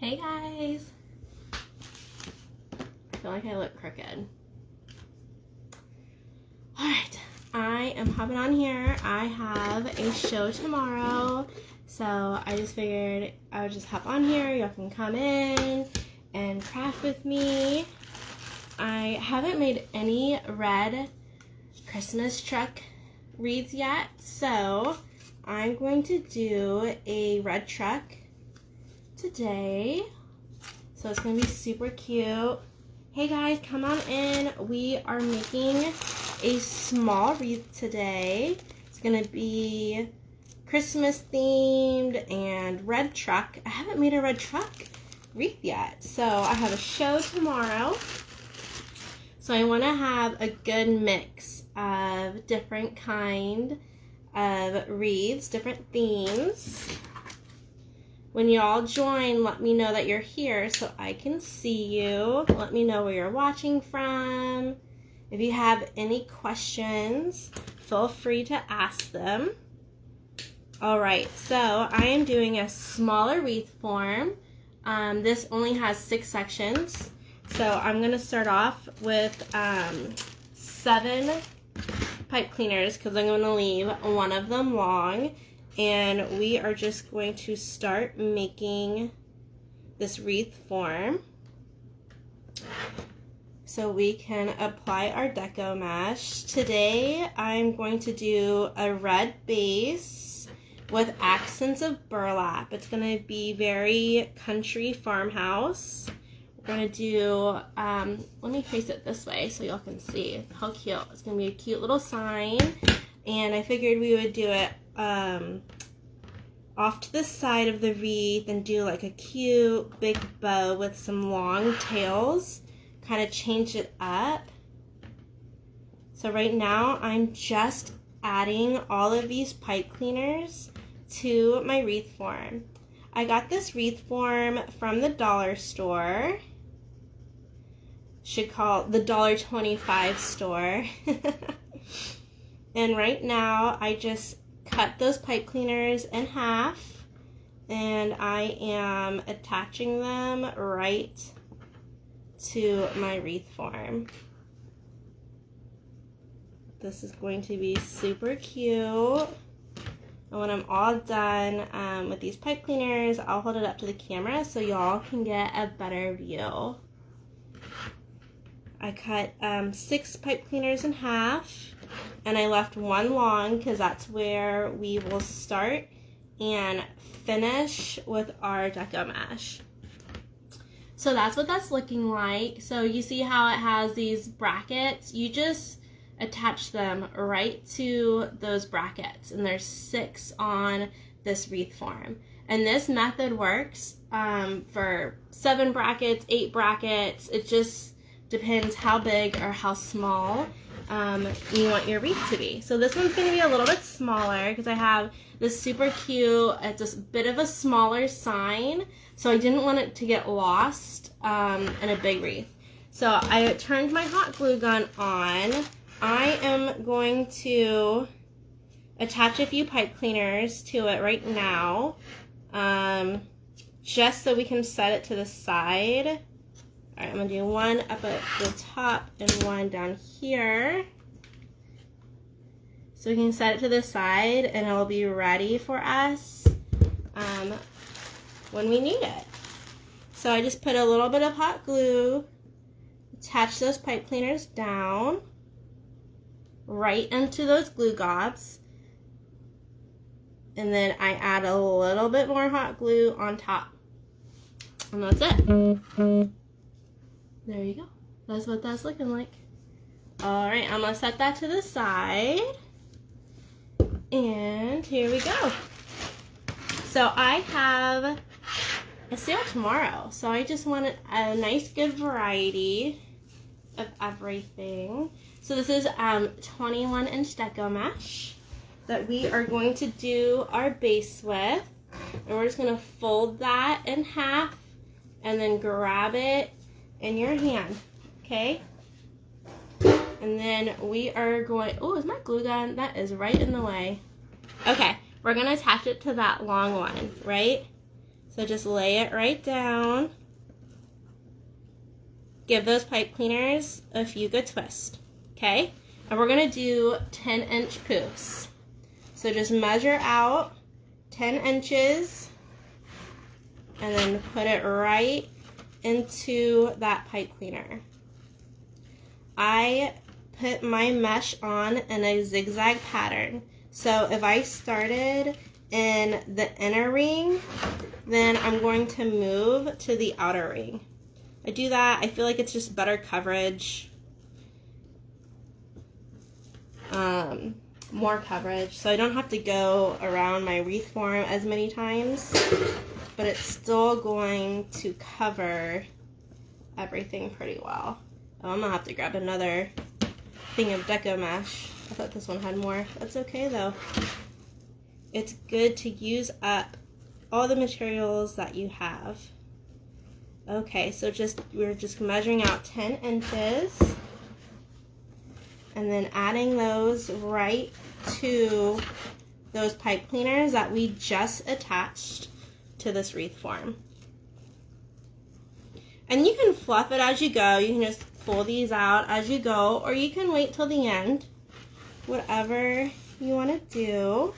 Hey guys! I feel like I look crooked. Alright, I am hopping on here. I have a show tomorrow, so I just figured I would just hop on here. Y'all can come in and craft with me. I haven't made any red Christmas truck wreaths yet, so I'm going to do a red truck today. So it's going to be super cute. Hey guys, come on in. We are making a small wreath today. It's going to be Christmas themed and red truck. I haven't made a red truck wreath yet. So I have a show tomorrow. So I want to have a good mix of different kind of wreaths, different themes. When you all join, let me know that you're here so I can see you. Let me know where you're watching from. If you have any questions, feel free to ask them. Alright, so I am doing a smaller wreath form. This only has 6 sections. So I'm going to start off with 7 pipe cleaners because I'm going to leave one of them long. And we are just going to start making this wreath form so we can apply our deco mesh. Today I'm going to do a red base with accents of burlap. It's going to be very country farmhouse. We're going to do, let me face it this way so y'all can see how cute. It's going to be a cute little sign. And I figured we would do it off to the side of the wreath and do like a cute big bow with some long tails. Kind of change it up. So right now I'm just adding all of these pipe cleaners to my wreath form. I got this wreath form from the dollar store. Should call it the $1.25 store. And right now I just cut those pipe cleaners in half and I am attaching them right to my wreath form. This is going to be super cute. And when I'm all done with these pipe cleaners, I'll hold it up to the camera so y'all can get a better view. I cut 6 pipe cleaners in half. And I left one long because that's where we will start and finish with our deco mesh. So that's what that's looking like. So you see how it has these brackets? You just attach them right to those brackets. And there's 6 on this wreath form. And this method works for 7 brackets, 8 brackets. It just depends how big or how small you want your wreath to be. So this one's going to be a little bit smaller because I have this super cute, it's just a bit of a smaller sign, so I didn't want it to get lost in a big wreath. So I turned my hot glue gun on. I am going to attach a few pipe cleaners to it right now, just so we can set it to the side. Alright, I'm going to do one up at the top and one down here. So we can set it to the side and it will be ready for us when we need it. So I just put a little bit of hot glue, attach those pipe cleaners down, right into those glue gobs. And then I add a little bit more hot glue on top. And that's it. There you go. That's what that's looking like. Alright, I'm going to set that to the side. And here we go. So I have a sale tomorrow. So I just wanted a nice good variety of everything. So this is 21-inch deco mesh that we are going to do our base with. And we're just going to fold that in half and then grab it in your hand, okay? And then we are going, oh, is my glue gun? That is right in the way. Okay, we're gonna attach it to that long one, right? So just lay it right down. Give those pipe cleaners a few good twists, okay? And we're gonna do 10-inch poofs. So just measure out 10 inches and then put it right into that pipe cleaner. I put my mesh on in a zigzag pattern. So if I started in the inner ring, then I'm going to move to the outer ring. I do that, I feel like it's just better coverage, more coverage, so I don't have to go around my wreath form as many times, but it's still going to cover everything pretty well. Oh, I'm gonna have to grab another thing of deco mesh. I thought this one had more. That's okay though. It's good to use up all the materials that you have. Okay, so we're just measuring out 10 inches and then adding those right to those pipe cleaners that we just attached to this wreath form. And you can fluff it as you go. You can just pull these out as you go, or you can wait till the end. Whatever you want to do.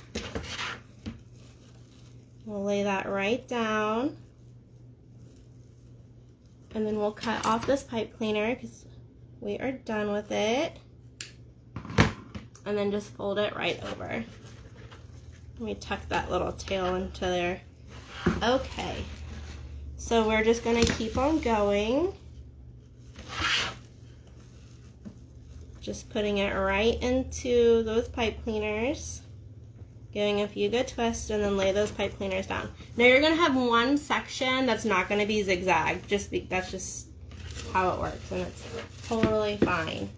We'll lay that right down. And then we'll cut off this pipe cleaner because we are done with it. And then just fold it right over. Let me tuck that little tail into there. Okay. So we're just going to keep on going. Just putting it right into those pipe cleaners. Giving a few good twists and then lay those pipe cleaners down. Now you're going to have one section that's not going to be zigzag. That's just how it works and it's totally fine.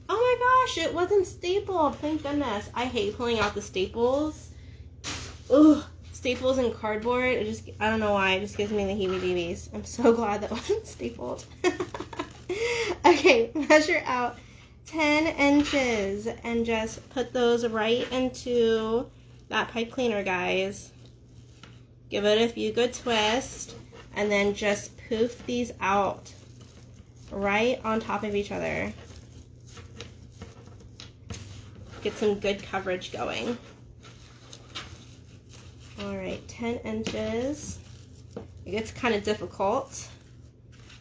Oh my gosh, it wasn't stapled. Thank goodness. I hate pulling out the staples. Ugh, staples and cardboard. I don't know why, it just gives me the heebie-jeebies. I'm so glad that wasn't stapled. Okay, measure out 10 inches and just put those right into that pipe cleaner, guys. Give it a few good twists and then just poof these out right on top of each other. Get some good coverage going. Alright, 10 inches. It gets kind of difficult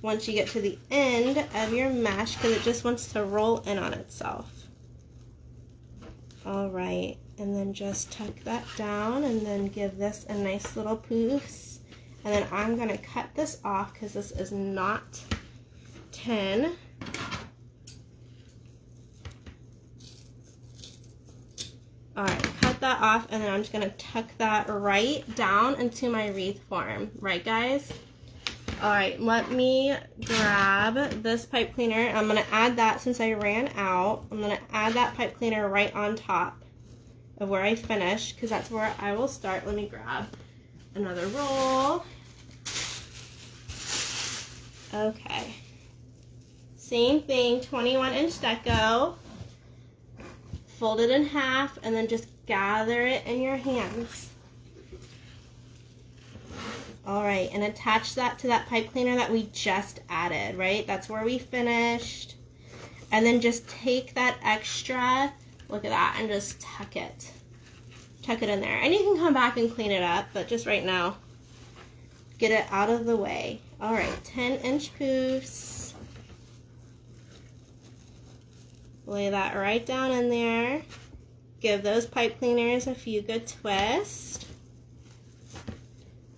once you get to the end of your mesh because it just wants to roll in on itself. Alright, and then just tuck that down and then give this a nice little poofs. And then I'm going to cut this off because this is not 10. Alright, cut that off and then I'm just going to tuck that right down into my wreath form. Right, guys? Alright, let me grab this pipe cleaner. I'm going to add that since I ran out. I'm going to add that pipe cleaner right on top of where I finished because that's where I will start. Let me grab another roll. Okay. Same thing, 21-inch deco. Fold it in half and then just gather it in your hands. Alright, and attach that to that pipe cleaner that we just added, right? That's where we finished. And then just take that extra, look at that, and just tuck it. Tuck it in there. And you can come back and clean it up, but just right now, get it out of the way. Alright, 10-inch poofs. Lay that right down in there. Give those pipe cleaners a few good twists.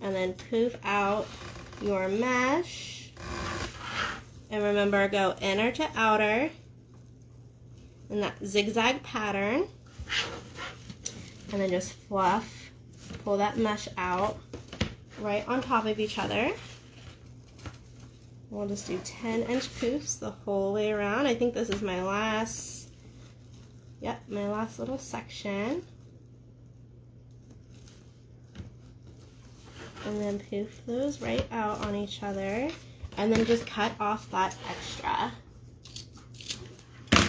And then poof out your mesh. And remember, go inner to outer in that zigzag pattern. And then just fluff, pull that mesh out right on top of each other. We'll just do 10-inch poofs the whole way around. I think this is my last, my last little section. And then poof those right out on each other. And then just cut off that extra.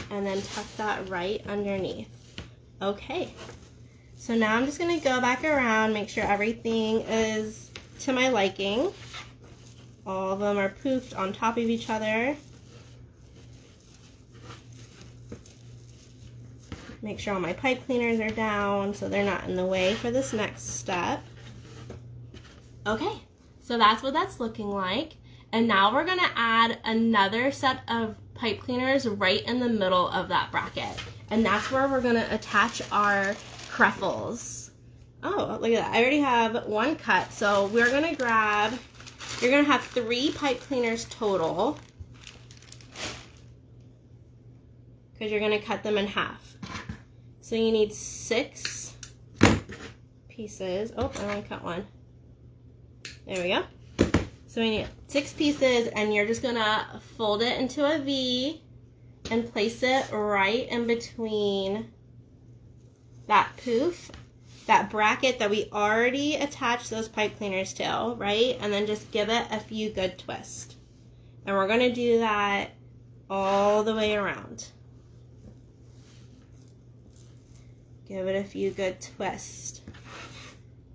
And then tuck that right underneath. Okay. So now I'm just going to go back around, make sure everything is to my liking. All of them are poofed on top of each other. Make sure all my pipe cleaners are down so they're not in the way for this next step. Okay, so that's what that's looking like. And now we're gonna add another set of pipe cleaners right in the middle of that bracket. And that's where we're gonna attach our cruffles. Oh, look at that, I already have one cut. So we're gonna grab, you're gonna have 3 pipe cleaners total, because you're gonna cut them in half. So you need 6 pieces. Oh, I only cut one. There we go. So we need 6 pieces, and you're just gonna fold it into a V and place it right in between that poof, that bracket that we already attached those pipe cleaners to, right? And then just give it a few good twists. And we're gonna do that all the way around. Give it a few good twists.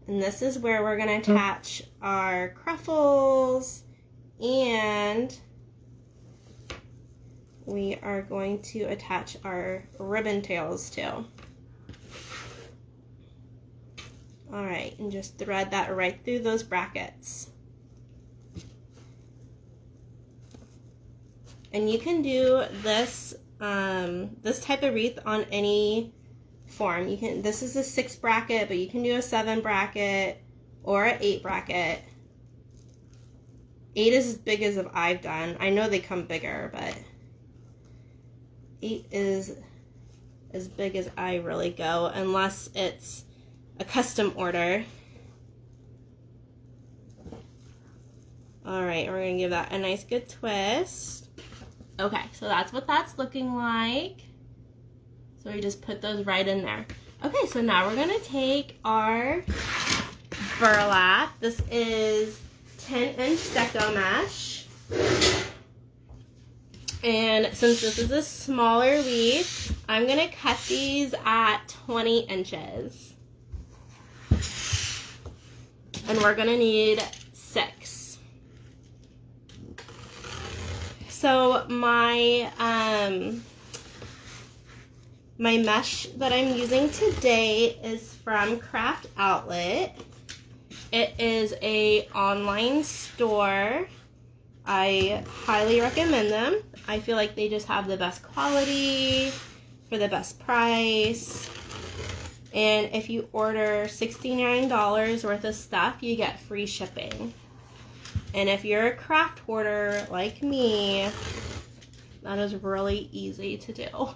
And this is where we're going to attach our cruffles, and we are going to attach our ribbon tails too. Alright, and just thread that right through those brackets. And you can do this, this type of wreath on any form. You can, this is a 6 bracket, but you can do a 7 bracket or an 8 bracket. 8 is as big as I've done. I know they come bigger, but 8 is as big as I really go, unless it's a custom order. Alright, we're going to give that a nice good twist. Okay, so that's what that's looking like. So we just put those right in there. Okay, so now we're gonna take our burlap. This is 10-inch deco mesh. And since this is a smaller wreath, I'm gonna cut these at 20 inches. And we're gonna need 6. So my mesh that I'm using today is from Craft Outlet. It is an online store. I highly recommend them. I feel like they just have the best quality for the best price. And if you order $69 worth of stuff, you get free shipping. And if you're a craft hoarder like me, that is really easy to do.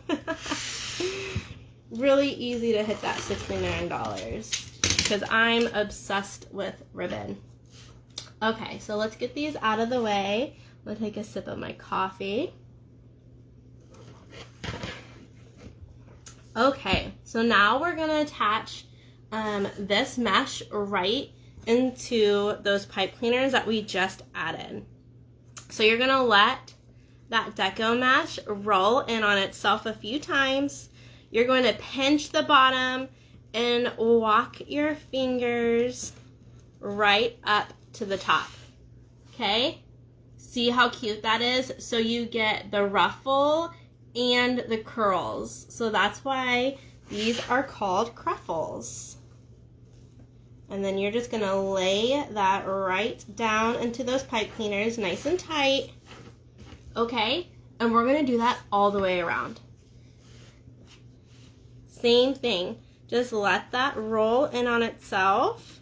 Really easy to hit that $69 because I'm obsessed with ribbon. Okay, so let's get these out of the way. I'm gonna take a sip of my coffee. Okay, so now we're gonna attach this mesh right into those pipe cleaners that we just added. So you're gonna let that deco mesh roll in on itself a few times. You're going to pinch the bottom and walk your fingers right up to the top. Okay? See how cute that is? So you get the ruffle and the curls. So that's why these are called cruffles. And then you're just going to lay that right down into those pipe cleaners nice and tight. Okay? And we're going to do that all the way around. Same thing. Just let that roll in on itself.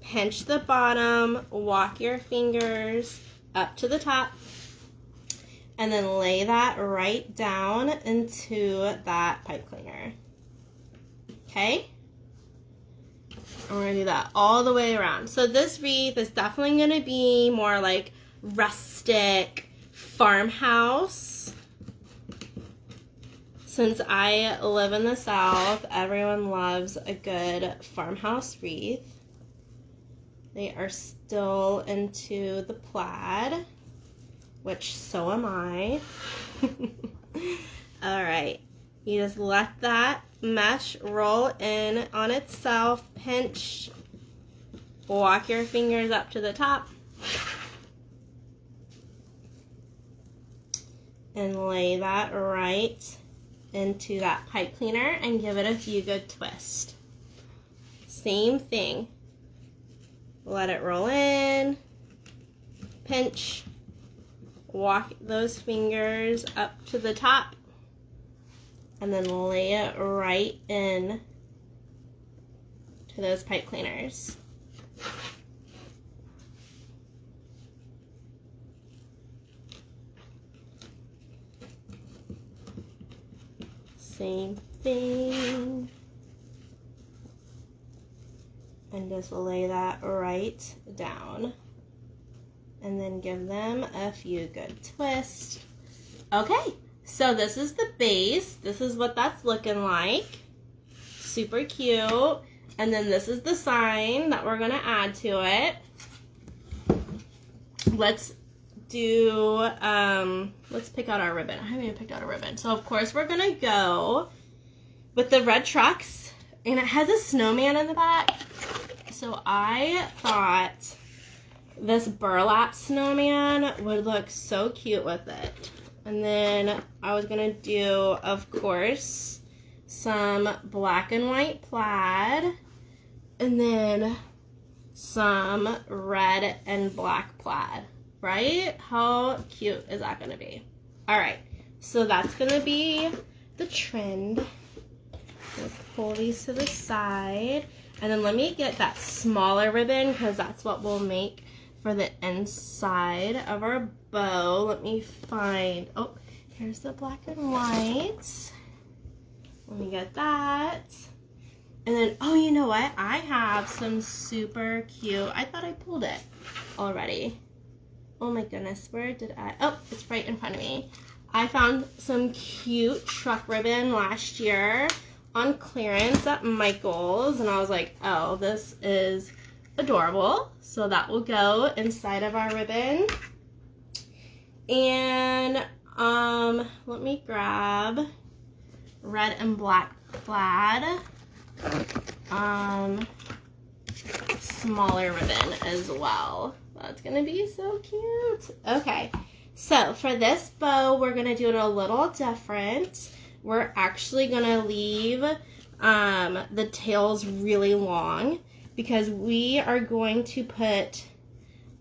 Pinch the bottom, walk your fingers up to the top, and then lay that right down into that pipe cleaner. Okay? And we're going to do that all the way around. So this wreath is definitely going to be more like rustic farmhouse. Since I live in the South, everyone loves a good farmhouse wreath. They are still into the plaid, which so am I. Alright, you just let that mesh roll in on itself, pinch, walk your fingers up to the top and lay that right into that pipe cleaner and give it a few good twists. Same thing. Let it roll in, pinch, walk those fingers up to the top, and then lay it right in to those pipe cleaners. Same thing. And just lay that right down. And then give them a few good twists. Okay, so this is the base. This is what that's looking like. Super cute. And then this is the sign that we're gonna add to it. Let's do, let's pick out our ribbon. I haven't even picked out a ribbon. So of course we're gonna go with the red trucks, and it has a snowman in the back. So I thought this burlap snowman would look so cute with it. And then I was gonna do, of course, some black and white plaid, and then some red and black plaid. Right? How cute is that gonna be? All right, so that's gonna be the trend. Let's pull these to the side. And then let me get that smaller ribbon because that's what we'll make for the inside of our bow. Let me find, oh, here's the black and white. Let me get that. And then, oh, you know what? I have some super cute, I thought I pulled it already. Oh my goodness, where did I, oh, it's right in front of me. I found some cute truck ribbon last year on clearance at Michael's, and I was like, oh, this is adorable. So that will go inside of our ribbon. And let me grab red and black plaid. Smaller ribbon as well. That's gonna be so cute. Okay, so for this bow, we're gonna do it a little different. We're actually gonna leave the tails really long because we are going to put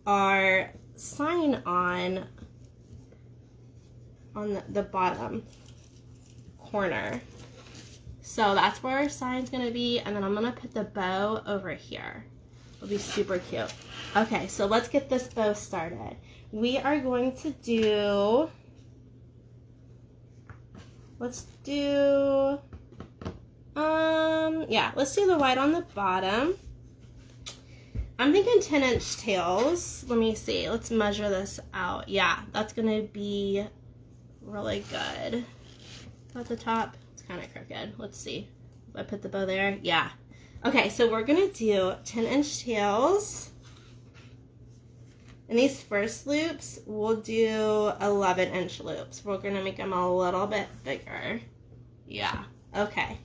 our sign on the bottom corner. So that's where our sign's gonna be, and then I'm gonna put the bow over here. It'll be super cute. Okay, so let's get this bow started. We are going to do, let's do the white on the bottom. I'm thinking 10-inch tails. Let me see, let's measure this out. Yeah, that's gonna be really good. At the top, it's kind of crooked. Let's see. If I put the bow there, yeah. Okay, so we're gonna do 10-inch tails. And these first loops, we'll do 11-inch loops. We're gonna make them a little bit bigger. Yeah, okay.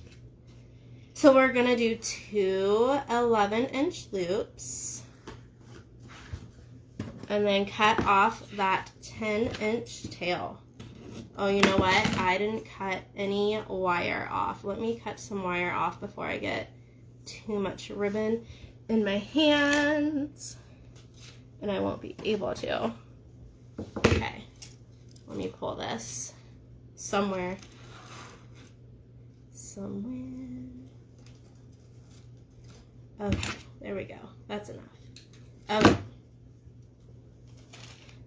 So we're gonna do 2 11-inch loops. And then cut off that 10-inch tail. Oh, you know what? I didn't cut any wire off. Let me cut some wire off before I get too much ribbon in my hands. And I won't be able to. Okay. Let me pull this somewhere. Okay, there we go. That's enough. Okay.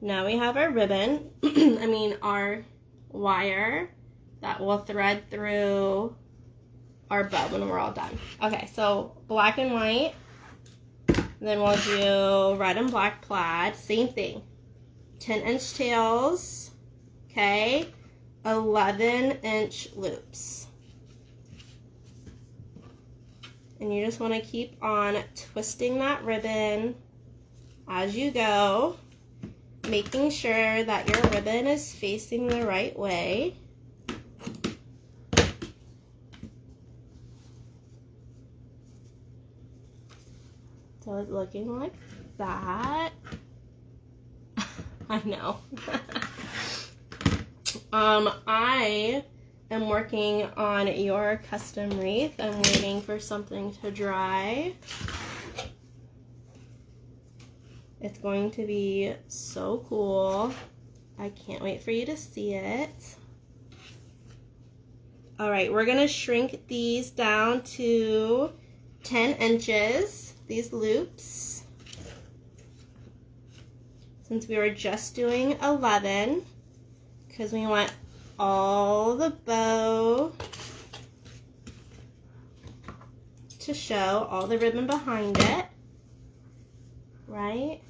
Now we have our ribbon, our wire that will thread through our bow when we're all done. Okay, so black and white, then we'll do red and black plaid, same thing. 10-inch tails, okay, 11-inch loops. And you just want to keep on twisting that ribbon as you go, making sure that your ribbon is facing the right way. So it's looking like that. I know. I am working on your custom wreath. I'm waiting for something to dry. It's going to be so cool. I can't wait for you to see it. All right, we're gonna shrink these down to 10 inches, these loops. Since we were just doing 11, because we want all the bow to show, all the ribbon behind it, right?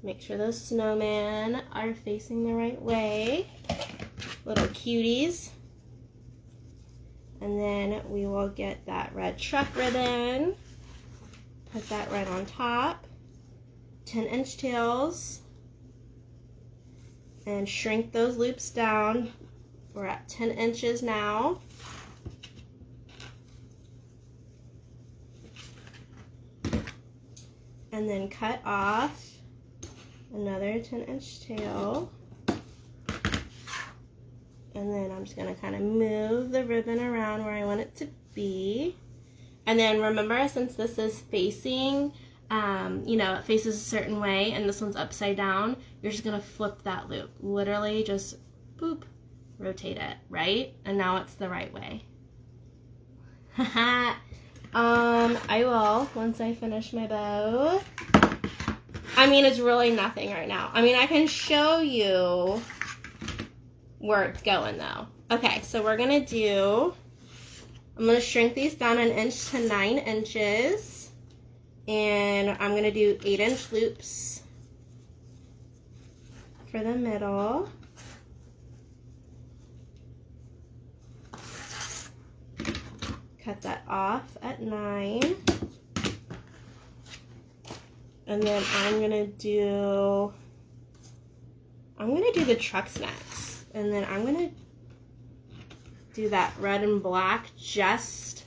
Make sure those snowmen are facing the right way, little cuties. And then we will get that red truck ribbon, put that right on top, 10-inch tails, and shrink those loops down. We're at 10 inches now. And then cut off another 10-inch tail. And then I'm just gonna kind of move the ribbon around where I want it to be. And then remember, since this is facing, you know, it faces a certain way and this one's upside down, you're just gonna flip that loop. Literally just boop, rotate it, right? And now it's the right way. I will, once I finish my bow. I mean, it's really nothing right now. I mean, I can show you where it's going though. Okay, so we're gonna do, I'm gonna shrink these down 1 inch to 9 inches. And I'm gonna do 8-inch loops for the middle. Cut that off at 9. And then I'm gonna do the trucks next. And then I'm gonna do that red and black just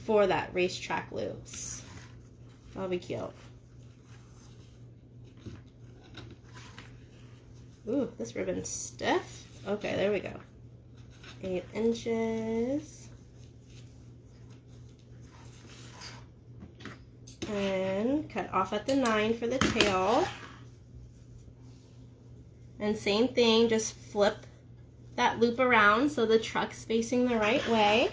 for that racetrack loops. That'll be cute. Ooh, this ribbon's stiff. Okay, there we go. 8 inches. And cut off at the 9 for the tail. And same thing, just flip that loop around so the truck's facing the right way.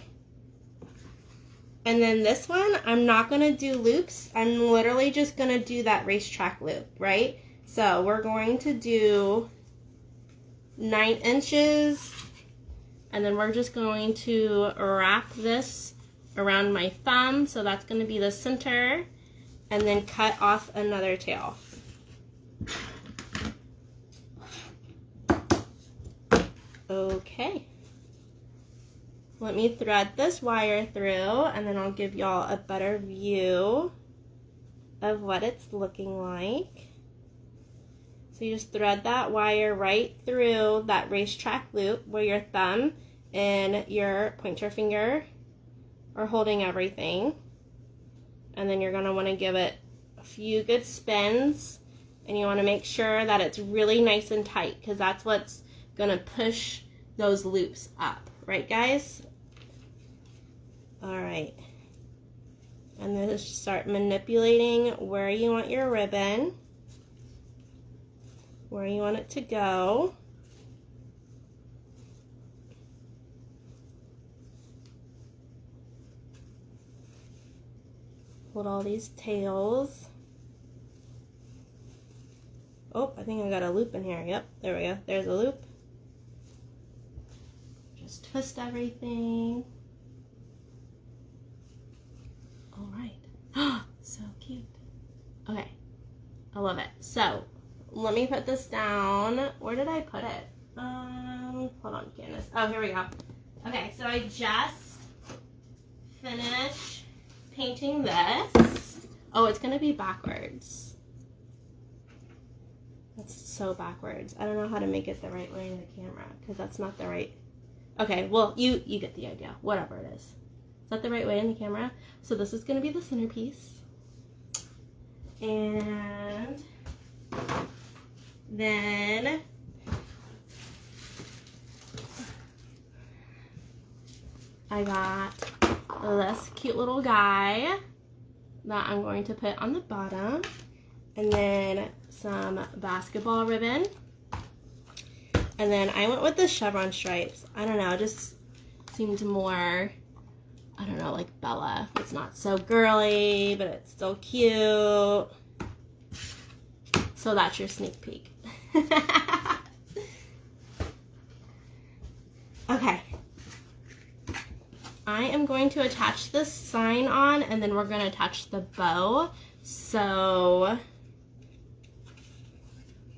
And then this one, I'm not gonna do loops. I'm literally just gonna do that racetrack loop, right? So we're going to do 9 inches, and then we're just going to wrap this around my thumb. So that's gonna be the center, and then cut off another tail. Okay. Let me thread this wire through, and then I'll give y'all a better view of what it's looking like. So you just thread that wire right through that racetrack loop where your thumb and your pointer finger are holding everything. And then you're going to want to give it a few good spins, and you want to make sure that it's really nice and tight, because that's what's going to push those loops up, right guys? All right, and then just start manipulating where you want your ribbon, where you want it to go. Hold all these tails. Oh, I think I got a loop in here. Yep, there we go. There's a loop. Just twist everything. All right. So cute. Okay, I love it. So let me put this down. Where did I put it? Hold on, Candace. Oh, here we go. Okay, so I just finished painting this. Oh, it's gonna be backwards. That's so backwards. I don't know how to make it the right way in the camera, because that's not the right. Okay, well, you get the idea. Whatever it is. that the right way in the camera? So this is going to be the centerpiece. And then I got this cute little guy that I'm going to put on the bottom. And then some basketball ribbon. And then I went with the chevron stripes. I don't know, just seemed more, I don't know, like Bella. It's not so girly, but it's still cute. So that's your sneak peek. Okay. I am going to attach this sign on, and then we're going to attach the bow so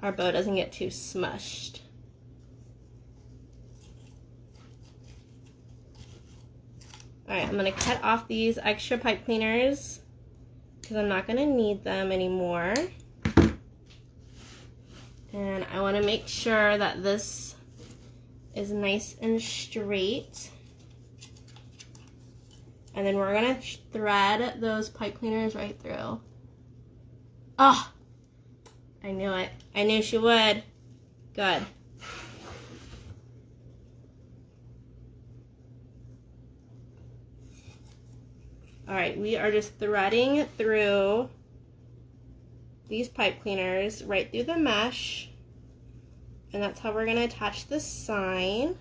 our bow doesn't get too smushed. Alright, I'm going to cut off these extra pipe cleaners because I'm not going to need them anymore. And I want to make sure that this is nice and straight. And then we're going to thread those pipe cleaners right through. Oh, I knew it. I knew she would. Good. Alright, we are just threading through these pipe cleaners right through the mesh. And that's how we're going to attach the sign.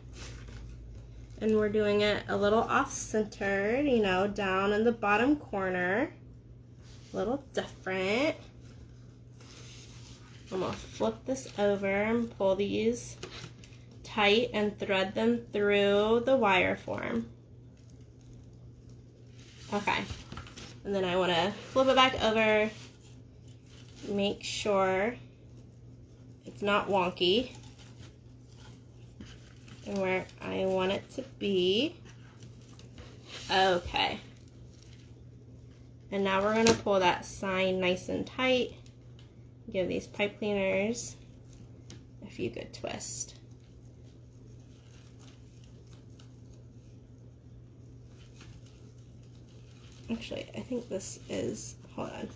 And we're doing it a little off-center, you know, down in the bottom corner. A little different. I'm going to flip this over and pull these tight and thread them through the wire form. Okay, and then I want to flip it back over, make sure it's not wonky and where I want it to be. Okay, and now we're going to pull that sign nice and tight, give these pipe cleaners a few good twists. Actually, I think this is, hold on.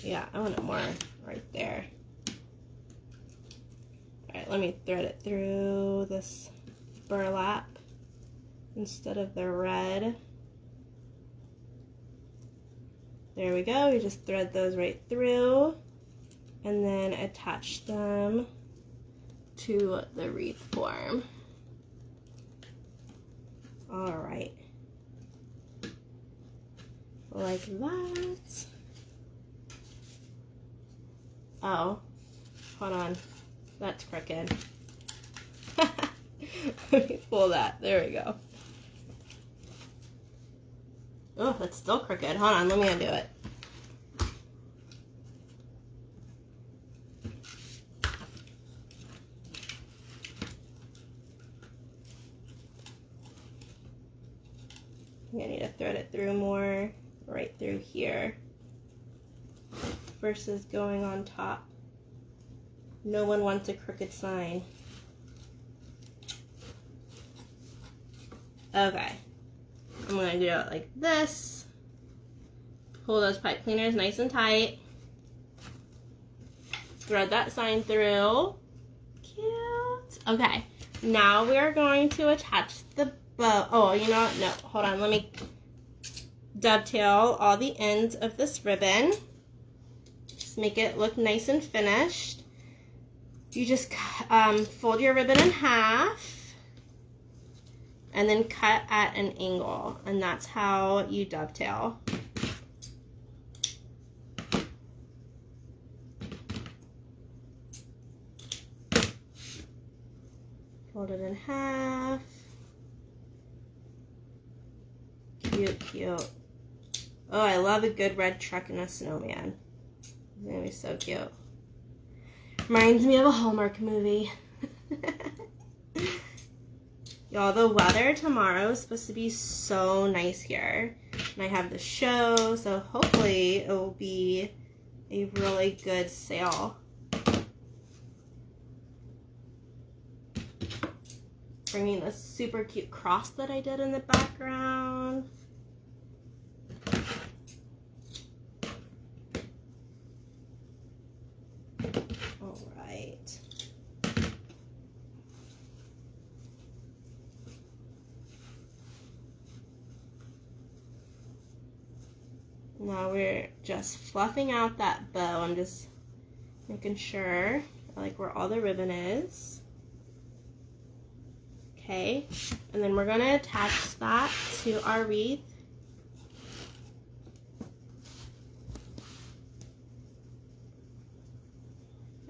Yeah, I want it more right there. Alright, let me thread it through this burlap instead of the red. There we go, we just thread those right through and then attach them to the wreath form. Alright, like that. Oh, hold on, that's crooked. Let me pull that, there we go. Oh, that's still crooked, hold on, let me undo it. I need to thread it through more, right through here, versus going on top. No one wants a crooked sign. Okay, I'm going to do it like this. Pull those pipe cleaners nice and tight. Thread that sign through. Cute. Okay, now we are going to attach the bow. Oh, you know what? No, hold on. Let me dovetail all the ends of this ribbon. Just make it look nice and finished. You just fold your ribbon in half and then cut at an angle, and that's how you dovetail. Fold it in half. Cute, cute. Oh, I love a good red truck and a snowman. It's gonna be so cute. Reminds me of a Hallmark movie. Y'all, the weather tomorrow is supposed to be so nice here. And I have the show, so hopefully it will be a really good sale. bringing this super cute cross that I did in the background. All right. Now we're just fluffing out that bow. I'm just making sure I like where all the ribbon is. Okay, and then we're going to attach that to our wreath.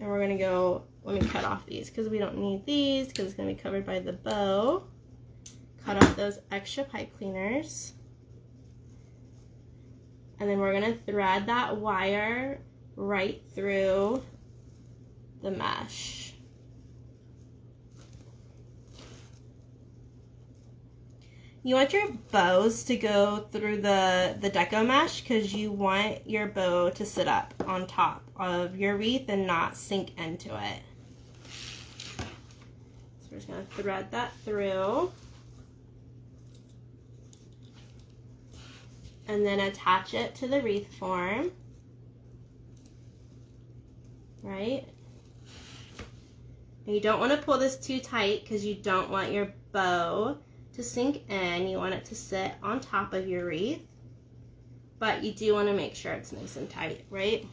And we're going to go, let me cut off these because we don't need these because it's going to be covered by the bow. Cut off those extra pipe cleaners. And then we're going to thread that wire right through the mesh. You want your bows to go through the deco mesh because you want your bow to sit up on top of your wreath and not sink into it. So we're just going to thread that through. And then attach it to the wreath form. Right? And you don't want to pull this too tight because you don't want your bow to sink in. You want it to sit on top of your wreath, but you do want to make sure it's nice and tight, right?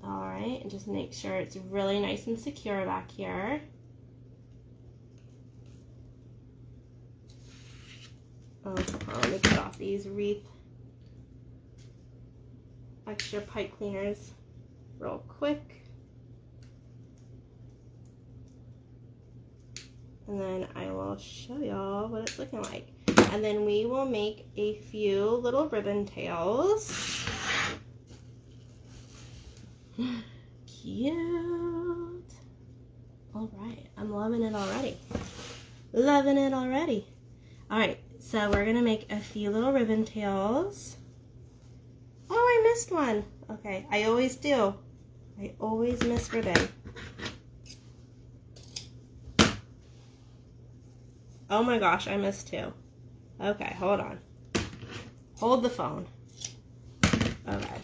All right, and just make sure it's really nice and secure back here. Oh, let me cut off these wreath extra pipe cleaners real quick. And then I will show y'all what it's looking like. And then we will make a few little ribbon tails. Cute. All right, I'm loving it already. Loving it already. All right, so we're gonna make a few little ribbon tails. Oh, I missed one. Okay, I always do. I always miss ribbon. Oh my gosh, I missed two. Okay, hold on. Hold the phone. Okay.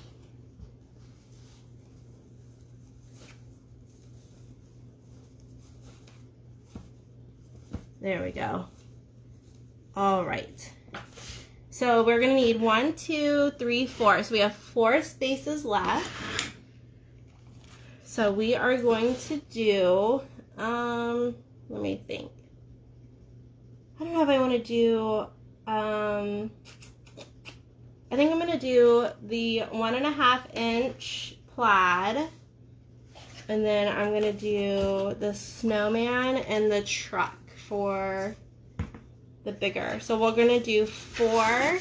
There we go. All right. So we're gonna need 1, 2, 3, 4. So we have 4 spaces left. So we are going to do, let me think. I don't know if I want to do, I think I'm going to do the 1.5 inch plaid. And then I'm going to do the snowman and the truck for the bigger. So we're going to do 4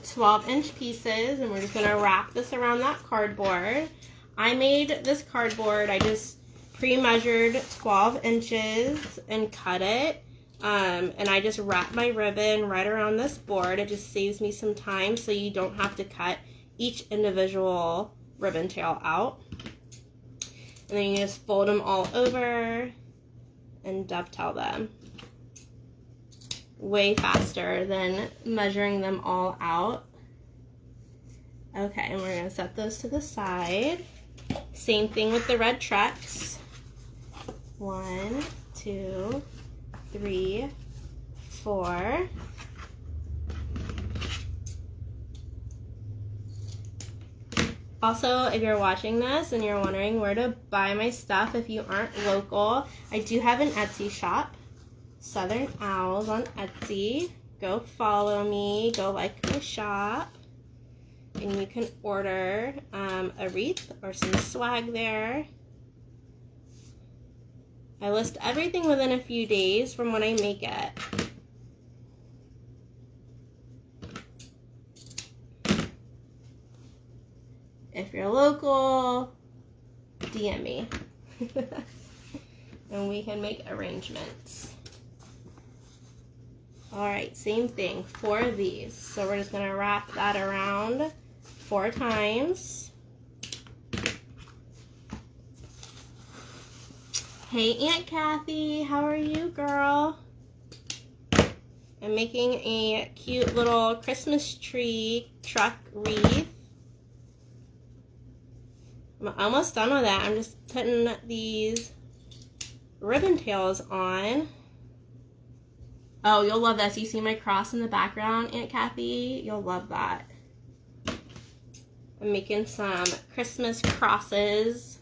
12-inch pieces, and we're just going to wrap this around that cardboard. I made this cardboard, I just pre-measured 12 inches and cut it, and I just wrap my ribbon right around this board. It just saves me some time so you don't have to cut each individual ribbon tail out. And then you just fold them all over and dovetail them. Way faster than measuring them all out. Okay, and we're gonna set those to the side. Same thing with the red trucks. 1, 2, 3, 4. Also, if you're watching this and you're wondering where to buy my stuff if you aren't local, I do have an Etsy shop, Southern Owls on Etsy. Go follow me, go like my shop, and you can order a wreath or some swag there. I list everything within a few days from when I make it. If you're local, DM me. And we can make arrangements. Alright, same thing, 4 of these. So we're just going to wrap that around 4 times. Hey Aunt Kathy, how are you, girl? I'm making a cute little Christmas tree truck wreath. I'm almost done with that. I'm just putting these ribbon tails on. Oh, you'll love this. You see my cross in the background, Aunt Kathy? You'll love that. I'm making some Christmas crosses.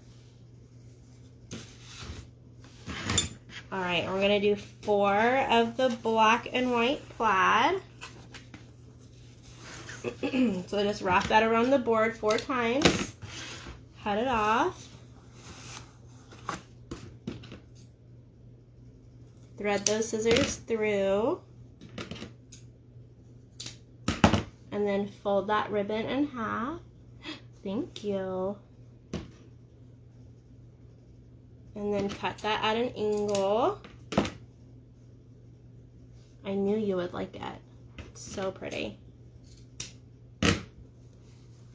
All right, we're gonna do 4 of the black and white plaid. So just wrap that around the board 4 times. Cut it off. Thread those scissors through. And then fold that ribbon in half. Thank you. And then cut that at an angle. I knew you would like it. It's so pretty.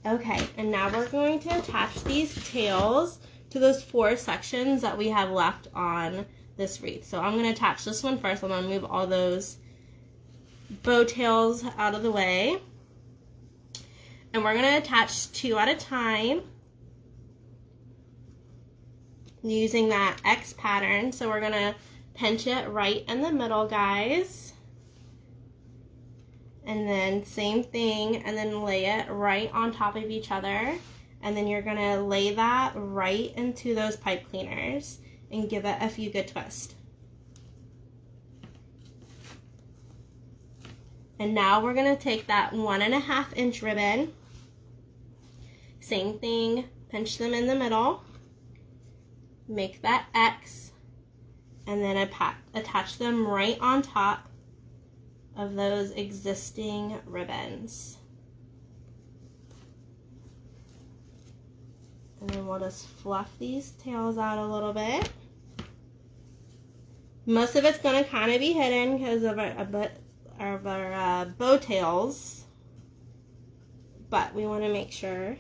Okay, and now we're going to attach these tails to those 4 sections that we have left on this wreath. So I'm going to attach this one first. I'm going to move all those bow tails out of the way. And we're going to attach 2 at a time using that X pattern. So we're going to pinch it right in the middle, guys. And then same thing, and then lay it right on top of each other. And then you're going to lay that right into those pipe cleaners and give it a few good twists. And now we're going to take that 1.5 inch ribbon. Same thing, pinch them in the middle. Make that X, and then attach them right on top of those existing ribbons. And then we'll just fluff these tails out a little bit. Most of it's going to kind of be hidden because of our bow tails, but we want to make sure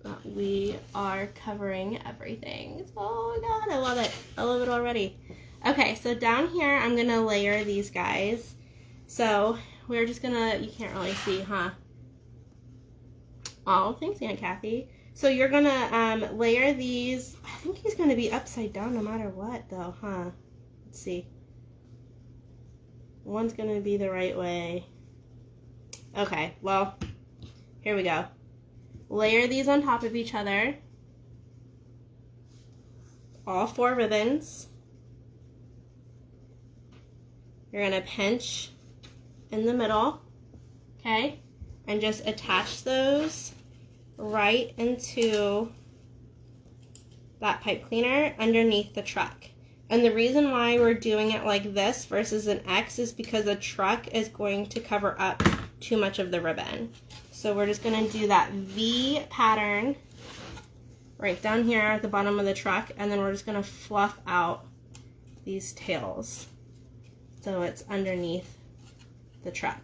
that we are covering everything. Oh my god, I love it. I love it already. Okay, so down here I'm going to layer these guys. So we're just going to, you can't really see, huh? Oh, thanks, Aunt Kathy. So you're going to layer these. I think he's going to be upside down no matter what, though, huh? Let's see. One's going to be the right way. Okay, well, here we go. Layer these on top of each other. All 4 ribbons. You're going to pinch in the middle, okay? And just attach those right into that pipe cleaner underneath the truck. And the reason why we're doing it like this versus an X is because the truck is going to cover up too much of the ribbon. So we're just going to do that V pattern right down here at the bottom of the truck, and then we're just going to fluff out these tails so it's underneath the truck.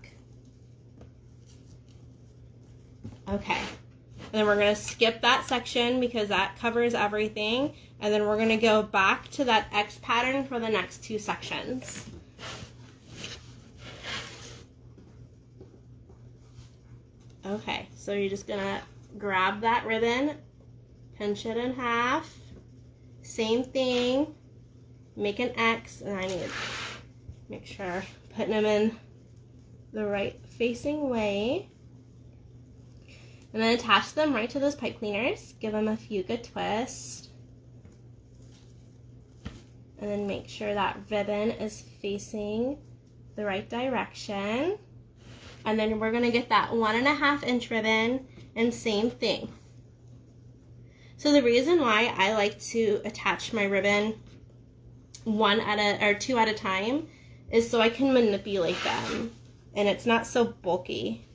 Okay, and then we're going to skip that section because that covers everything, and then we're going to go back to that X pattern for the next 2 sections. Okay, so you're just going to grab that ribbon, pinch it in half, same thing, make an X, and I need to make sure putting them in the right facing way. And then attach them right to those pipe cleaners, give them a few good twists. And then make sure that ribbon is facing the right direction. And then we're going to get that 1.5 inch ribbon, and same thing. So the reason why I like to attach my ribbon 2 at a time is so I can manipulate them and it's not so bulky.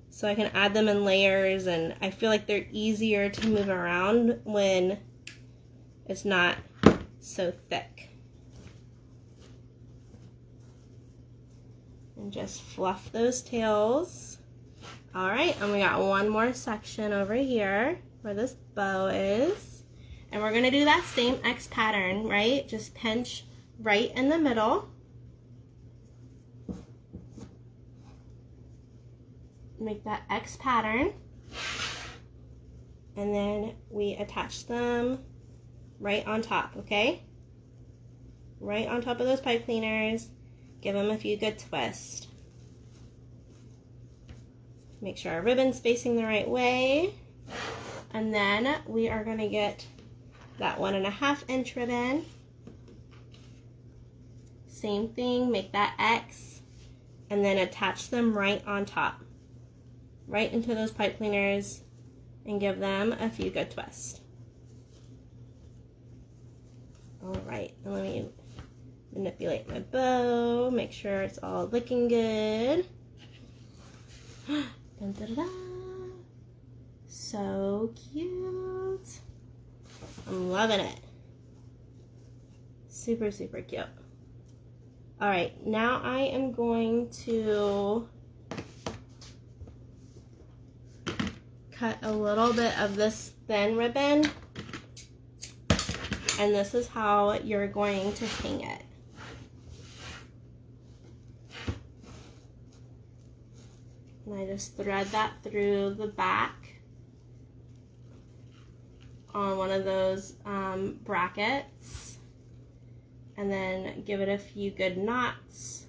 So I can add them in layers, and I feel like they're easier to move around when it's not so thick. And just fluff those tails. All right, and we got one more section over here where this bow is. And we're gonna do that same X pattern, right? Just pinch right in the middle. Make that X pattern. And then we attach them right on top, okay? Right on top of those pipe cleaners. Give them a few good twists. Make sure our ribbon's facing the right way. And then we are gonna get that 1.5 inch ribbon. Same thing, make that X, and then attach them right on top. Right into those pipe cleaners and give them a few good twists. All right, and let me manipulate my bow, make sure it's all looking good. Dun, da, da, da. So cute. I'm loving it. Super, super cute. All right, now I am going to cut a little bit of this thin ribbon, and this is how you're going to hang it. And I just thread that through the back on one of those brackets, and then give it a few good knots.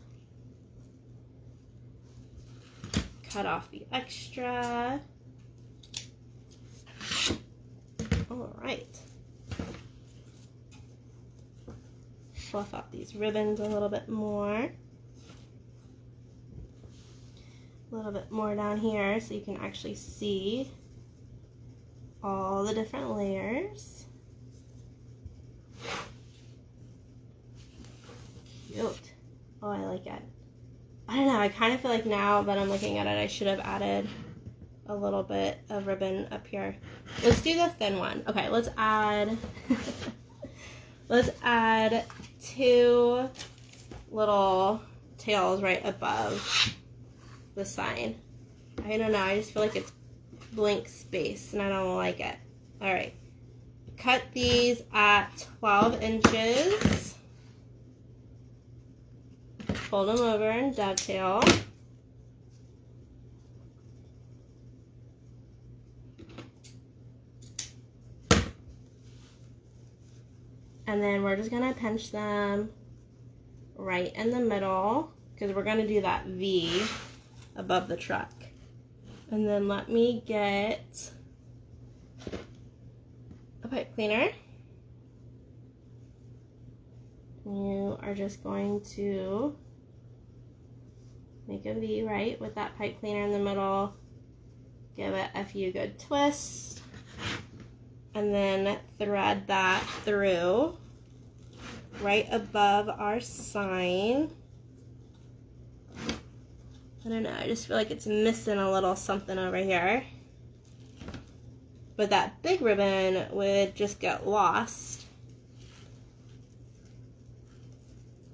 Cut off the extra. All right. Fluff out these ribbons a little bit more. A little bit more down here so you can actually see all the different layers. Cute. Oh, I like it. I don't know, I kind of feel like now that I'm looking at it, I should have added a little bit of ribbon up here. Let's do the thin one. Okay, let's add let's add 2 little tails right above the sign. I don't know, I just feel like it's blank space and I don't like it. All right, cut these at 12 inches. Fold them over and dovetail. And then we're just gonna pinch them right in the middle because we're gonna do that V above the truck. And then let me get a pipe cleaner. You are just going to make a V right with that pipe cleaner in the middle. Give it a few good twists. And then thread that through right above our sign. I don't know, I just feel like it's missing a little something over here. But that big ribbon would just get lost.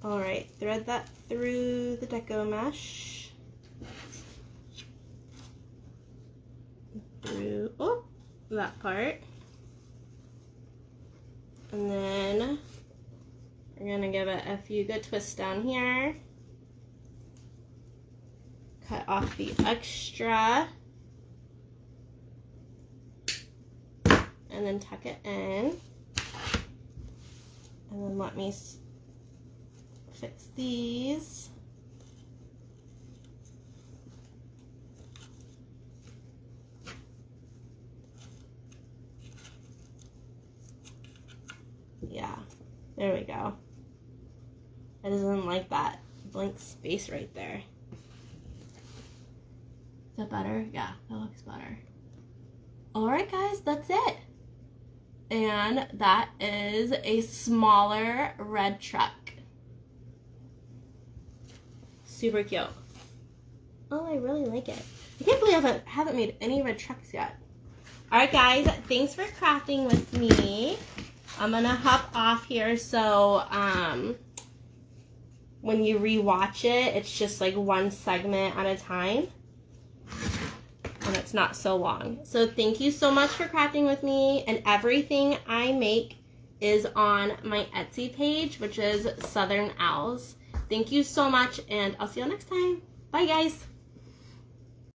All right, thread that through the deco mesh. Through, oh, that part. And then we're gonna give it a few good twists down here. Cut off the extra. And then tuck it in. And then let me fix these. Yeah, there we go. I doesn't like that blank space right there. Is that better? Yeah, that looks better. Alright guys, that's it. And that is a smaller red truck. Super cute. Oh, I really like it. I can't believe I haven't made any red trucks yet. Alright guys, thanks for crafting with me. I'm gonna hop off here so when you rewatch it, it's just like one segment at a time. And it's it's not so long. So thank you so much for crafting with me, and everything I make is on my Etsy page, which is Southern Owls. Thank you so much, and I'll see you next time. Bye, guys.